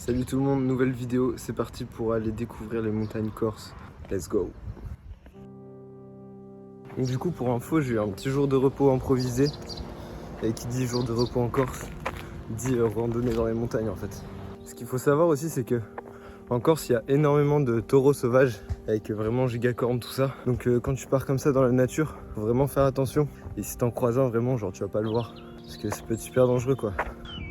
Salut tout le monde, nouvelle vidéo, c'est parti pour aller découvrir les montagnes corses. Let's go. Donc du coup pour info, j'ai eu un petit jour de repos improvisé. Et qui dit jour de repos en Corse, dit randonnée dans les montagnes en fait. Ce qu'il faut savoir aussi c'est que en Corse il y a énormément de taureaux sauvages avec vraiment gigacornes tout ça. Donc quand tu pars comme ça dans la nature, faut vraiment faire attention. Et si t'en croises un vraiment, genre tu vas pas le voir. Parce que ça peut être super dangereux quoi.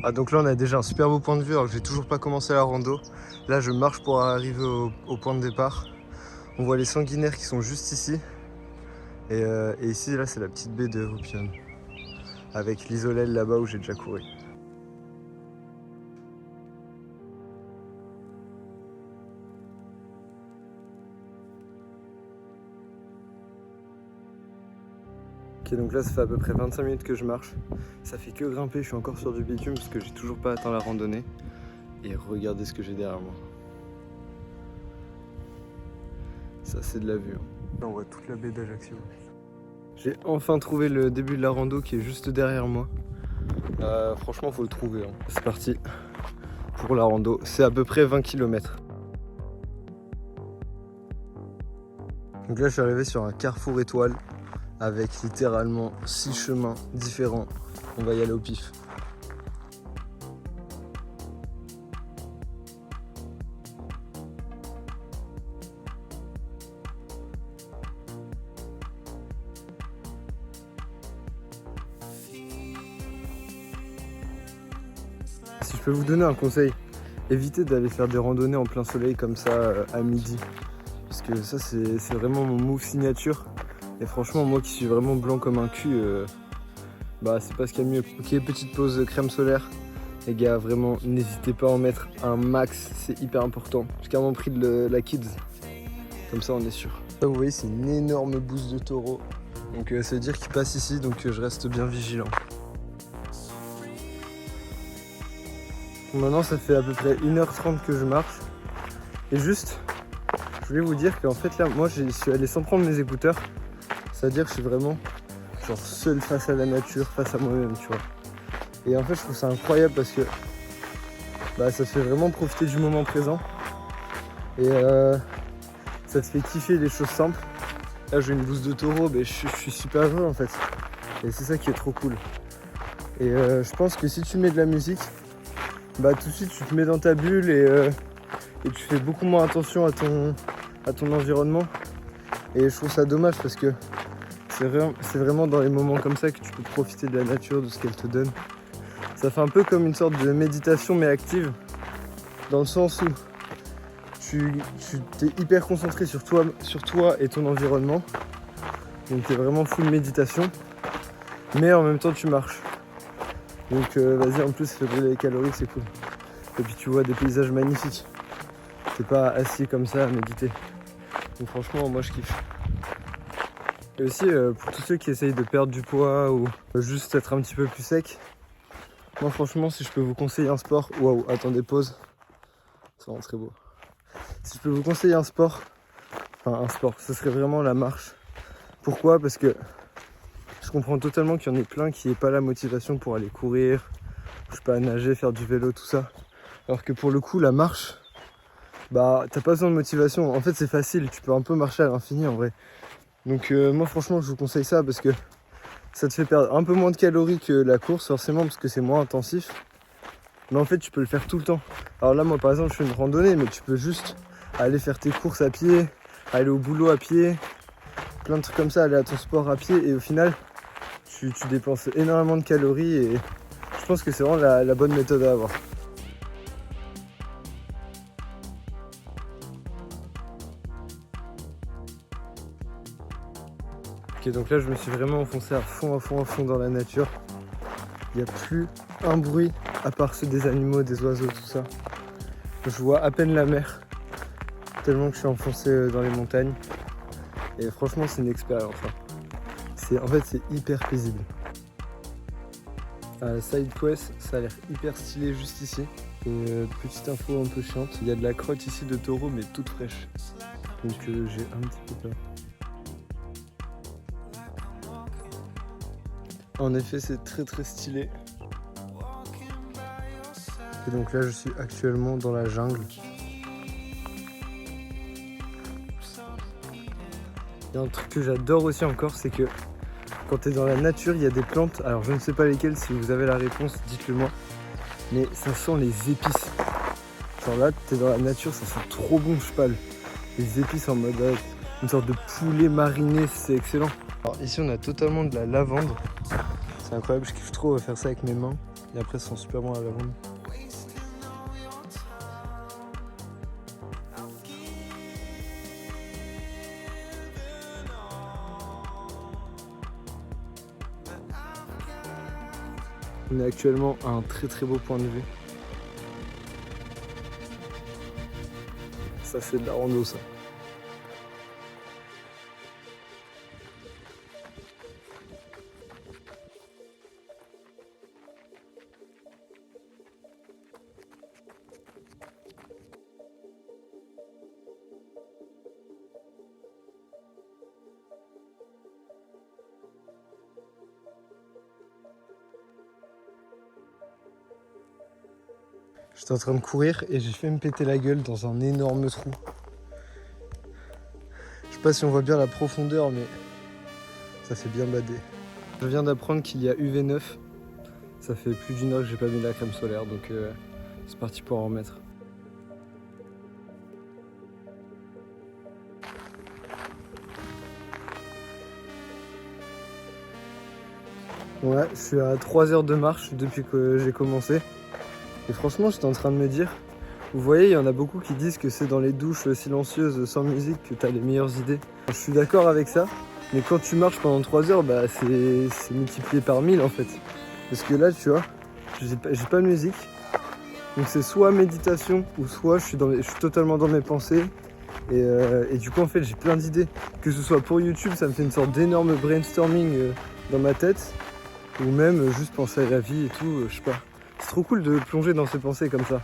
Ah donc là on a déjà un super beau point de vue alors que j'ai toujours pas commencé la rando. Là je marche pour arriver au point de départ. On voit les sanguinaires qui sont juste ici. Et ici là c'est la petite baie de Rupion. Avec l'Isolel là-bas où j'ai déjà couru. Ok donc là ça fait à peu près 25 minutes que je marche. Ça fait que grimper, je suis encore sur du bitume parce que j'ai toujours pas atteint la randonnée. Et regardez ce que j'ai derrière moi. Ça c'est de la vue. Là on voit toute la baie d'Ajaccio. J'ai enfin trouvé le début de la rando qui est juste derrière moi. Franchement faut le trouver. Hein. C'est parti pour la rando. C'est à peu près 20 km. Donc là je suis arrivé sur un carrefour étoile avec littéralement 6 chemins différents. On va y aller au pif. Si je peux vous donner un conseil, évitez d'aller faire des randonnées en plein soleil comme ça à midi. Parce que ça c'est vraiment mon move signature. Et franchement moi qui suis vraiment blanc comme un cul, bah c'est pas ce qu'il y a de mieux. Ok, petite pause crème solaire. Les gars vraiment n'hésitez pas à en mettre un max, c'est hyper important. J'ai carrément pris de la Kids. Comme ça on est sûr. Là vous voyez c'est une énorme bouse de taureau. Donc ça veut dire qu'il passe ici donc je reste bien vigilant. Maintenant ça fait à peu près 1h30 que je marche. Et juste, je voulais vous dire qu'en fait là, moi je suis allé sans prendre mes écouteurs. C'est-à-dire que je suis vraiment genre seul face à la nature, face à moi-même, tu vois. Et en fait je trouve ça incroyable parce que bah, ça te fait vraiment profiter du moment présent. Et ça te fait kiffer les choses simples. Là j'ai une bouse de taureau, mais je suis super heureux en fait. Et c'est ça qui est trop cool. Et je pense que si tu mets de la musique, bah tout de suite tu te mets dans ta bulle et tu fais beaucoup moins attention à ton environnement. Et je trouve ça dommage parce que c'est vraiment dans les moments comme ça que tu peux profiter de la nature, de ce qu'elle te donne. Ça fait un peu comme une sorte de méditation mais active, dans le sens où tu t'es hyper concentré sur toi et ton environnement. Donc t'es vraiment full méditation, mais en même temps tu marches. Donc vas-y, en plus ça fait brûler les calories, c'est cool. Et puis tu vois des paysages magnifiques. T'es pas assis comme ça à méditer. Donc franchement moi je kiffe. Et aussi pour tous ceux qui essayent de perdre du poids ou juste être un petit peu plus sec, moi franchement si je peux vous conseiller un sport, waouh, attendez pause, ça rend très beau. Si je peux vous conseiller un sport, ce serait vraiment la marche. Pourquoi? Parce que je comprends totalement qu'il y en ait plein qui n'aient pas la motivation pour aller courir, je sais pas, nager, faire du vélo, tout ça. Alors que pour le coup la marche, bah t'as pas besoin de motivation. En fait c'est facile, tu peux un peu marcher à l'infini en vrai. Donc moi franchement je vous conseille ça parce que ça te fait perdre un peu moins de calories que la course forcément parce que c'est moins intensif. Mais en fait tu peux le faire tout le temps. Alors là moi par exemple je fais une randonnée mais tu peux juste aller faire tes courses à pied, aller au boulot à pied, plein de trucs comme ça, aller à ton sport à pied et au final tu dépenses énormément de calories et je pense que c'est vraiment la bonne méthode à avoir. Ok donc là je me suis vraiment enfoncé à fond dans la nature. Il n'y a plus un bruit à part ceux des animaux, des oiseaux, tout ça. Je vois à peine la mer, tellement que je suis enfoncé dans les montagnes. Et franchement c'est une expérience. Hein. En fait c'est hyper paisible. Side quest, ça a l'air hyper stylé juste ici. Et petite info un peu chiante, il y a de la crotte ici de taureau mais toute fraîche. Donc j'ai un petit peu peur. En effet c'est très stylé. Et donc là je suis actuellement dans la jungle. Il y a un truc que j'adore aussi encore, c'est que quand tu es dans la nature, il y a des plantes, alors je ne sais pas lesquelles, si vous avez la réponse, dites-le moi, mais ça sent les épices. Genre là, tu es dans la nature, ça sent trop bon, je sais pas, les épices en mode une sorte de poulet mariné, c'est excellent. Alors ici on a totalement de la lavande, c'est incroyable, je kiffe trop faire ça avec mes mains, et après ça sent super bon la lavande. On est actuellement à un très beau point de vue. Ça c'est de la rando ça. J'étais en train de courir et j'ai fait me péter la gueule dans un énorme trou. Je sais pas si on voit bien la profondeur, mais ça fait bien bader. Je viens d'apprendre qu'il y a UV9. Ça fait plus d'une heure que j'ai pas mis la crème solaire, donc c'est parti pour en remettre. Ouais, je suis à 3 heures de marche depuis que j'ai commencé. Et franchement, j'étais en train de me dire, vous voyez, il y en a beaucoup qui disent que c'est dans les douches silencieuses sans musique que tu as les meilleures idées. Je suis d'accord avec ça, mais quand tu marches pendant 3 heures, bah, c'est multiplié par 1000 en fait. Parce que là, tu vois, j'ai pas de musique. Donc c'est soit méditation, ou soit je suis totalement dans mes pensées. Et du coup, en fait, j'ai plein d'idées. Que ce soit pour YouTube, ça me fait une sorte d'énorme brainstorming dans ma tête. Ou même juste penser à la vie et tout, je sais pas. C'est trop cool de plonger dans ses pensées comme ça.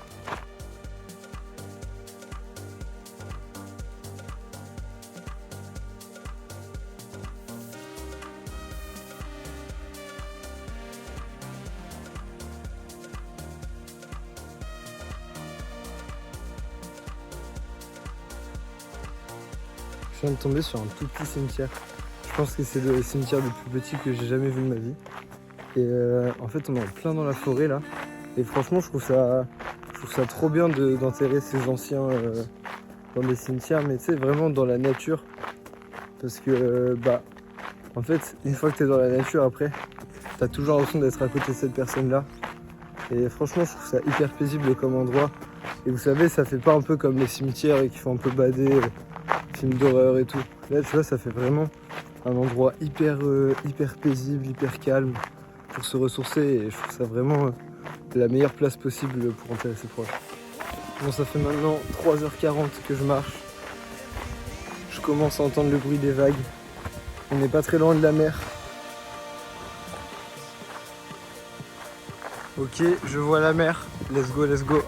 Je viens de tomber sur un tout petit cimetière. Je pense que c'est le cimetière le plus petit que j'ai jamais vu de ma vie. Et en fait on est en plein dans la forêt là. Et franchement je trouve ça trop bien d'enterrer ces anciens dans des cimetières, mais tu sais vraiment dans la nature. Parce que bah en fait une fois que tu es dans la nature après, t'as toujours l'impression d'être à côté de cette personne là. Et franchement je trouve ça hyper paisible comme endroit. Et vous savez ça fait pas un peu comme les cimetières et qui font un peu bader, films d'horreur et tout. Là tu vois ça fait vraiment un endroit hyper paisible, hyper calme pour se ressourcer, et je trouve ça vraiment la meilleure place possible pour enterrer ses proches. Bon, ça fait maintenant 3h40 que je marche. Je commence à entendre le bruit des vagues. On n'est pas très loin de la mer. Ok, je vois la mer. Let's go, let's go.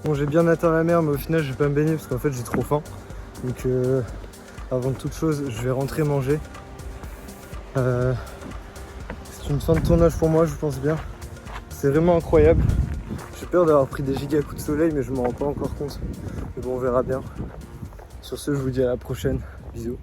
Bon, j'ai bien atteint la mer, mais au final, je vais pas me baigner parce qu'en fait, j'ai trop faim. Donc, avant toute chose, je vais rentrer manger. C'est une fin de tournage pour moi, je pense bien. C'est vraiment incroyable. J'ai peur d'avoir pris des giga coups de soleil, mais je m'en rends pas encore compte. Mais bon, on verra bien. Sur ce, je vous dis à la prochaine. Bisous.